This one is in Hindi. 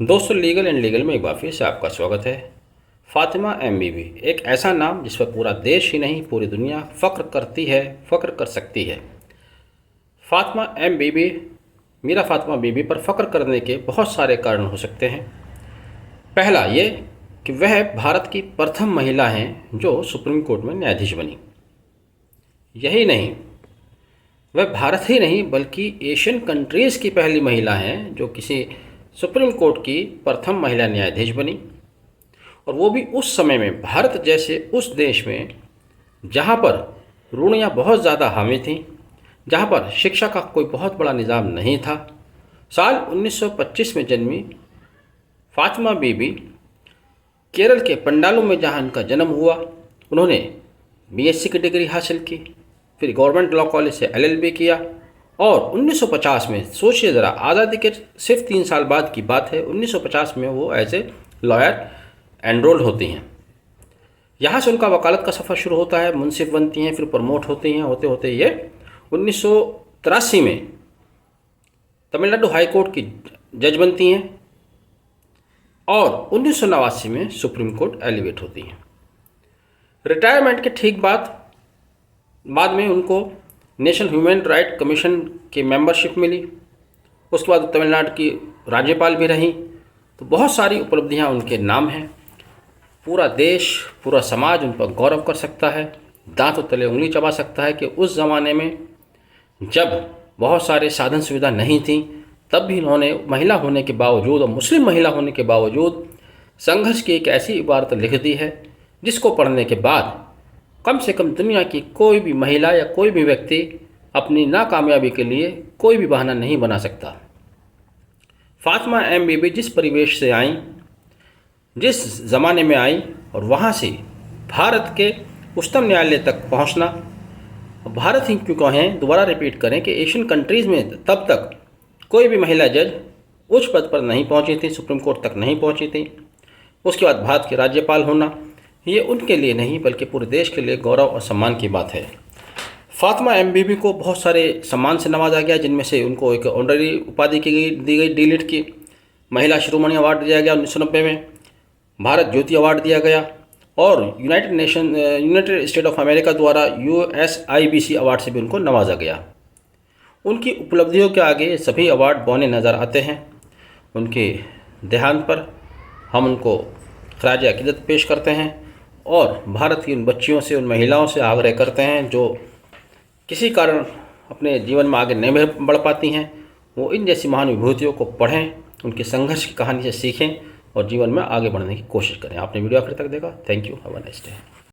दोस्तों, लीगल एंड लीगल में एक बार फिर से आपका स्वागत है। फातिमा एमबीबी एक ऐसा नाम जिस पर पूरा देश ही नहीं पूरी दुनिया फ़ख्र करती है, फ़ख्र कर सकती है। फातिमा एमबीबी, मीरा फातिमा बीबी पर फ़ख्र करने के बहुत सारे कारण हो सकते हैं। पहला ये कि वह भारत की प्रथम महिला हैं जो सुप्रीम कोर्ट में न्यायाधीश बनी। यही नहीं, वह भारत ही नहीं बल्कि एशियन कंट्रीज़ की पहली महिला हैं जो किसी सुप्रीम कोर्ट की प्रथम महिला न्यायाधीश बनी, और वो भी उस समय में भारत जैसे उस देश में जहाँ पर रूढ़ियाँ बहुत ज़्यादा हावी थीं, जहाँ पर शिक्षा का कोई बहुत बड़ा निज़ाम नहीं था। साल 1925 में जन्मी फातिमा बीबी केरल के पंडालों में जहाँ उनका जन्म हुआ, उन्होंने बीएससी की डिग्री हासिल की, फिर गवर्नमेंट लॉ कॉलेज से एलएलबी किया, और 1950 में, सोचिए ज़रा, आज़ादी के सिर्फ 3 साल बाद की बात है, 1950 में वो एज ए लॉयर एनरोल्ड होती हैं। यहाँ से उनका वकालत का सफ़र शुरू होता है, मुंसिफ बनती हैं, फिर प्रमोट होती हैं, होते होते ये 1983 में तमिलनाडु हाई कोर्ट की जज बनती हैं, और 1989 में सुप्रीम कोर्ट एलिवेट होती हैं। रिटायरमेंट के ठीक बाद में उनको नेशनल ह्यूमन राइट कमीशन की मेंबरशिप मिली। उसके बाद तमिलनाडु की राज्यपाल भी रहीं। तो बहुत सारी उपलब्धियां उनके नाम हैं। पूरा देश, पूरा समाज उन पर गौरव कर सकता है, दांतों तले उंगली चबा सकता है कि उस ज़माने में जब बहुत सारे साधन सुविधा नहीं थी, तब भी उन्होंने महिला होने के बावजूद और मुस्लिम महिला होने के बावजूद संघर्ष की एक ऐसी इबारत लिख दी है जिसको पढ़ने के बाद कम से कम दुनिया की कोई भी महिला या कोई भी व्यक्ति अपनी नाकामयाबी के लिए कोई भी बहाना नहीं बना सकता। फातिमा एमबीबी जिस परिवेश से आई, जिस ज़माने में आई, और वहाँ से भारत के उच्चतम न्यायालय तक पहुँचना, भारत ही क्यों कहें, दोबारा रिपीट करें कि एशियन कंट्रीज़ में तब तक कोई भी महिला जज उच्च पद पर नहीं पहुँची थी, सुप्रीम कोर्ट तक नहीं पहुँची थी। उसके बाद भारत के राज्यपाल होना, ये उनके लिए नहीं बल्कि पूरे देश के लिए गौरव और सम्मान की बात है। फातिमा एमबीबी को बहुत सारे सम्मान से नवाजा गया, जिनमें से उनको एक ऑनररी उपाधि दी गई डीलिट की, महिला शिरोमणि अवार्ड दिया गया 1990 में, भारत ज्योति अवार्ड दिया गया, और यूनाइटेड स्टेट ऑफ अमेरिका द्वारा USIBC अवार्ड से भी उनको नवाजा गया। उनकी उपलब्धियों के आगे सभी अवार्ड बौने नज़र आते हैं। उनके देहांत पर हम उनको खराज अकीदत पेश करते हैं और भारत की उन बच्चियों से, उन महिलाओं से आग्रह करते हैं जो किसी कारण अपने जीवन में आगे नहीं बढ़ पाती हैं, वो इन जैसी महान विभूतियों को पढ़ें, उनके संघर्ष की कहानी से सीखें और जीवन में आगे बढ़ने की कोशिश करें। आपने वीडियो आखिर तक देखा, thank you, have a nice day.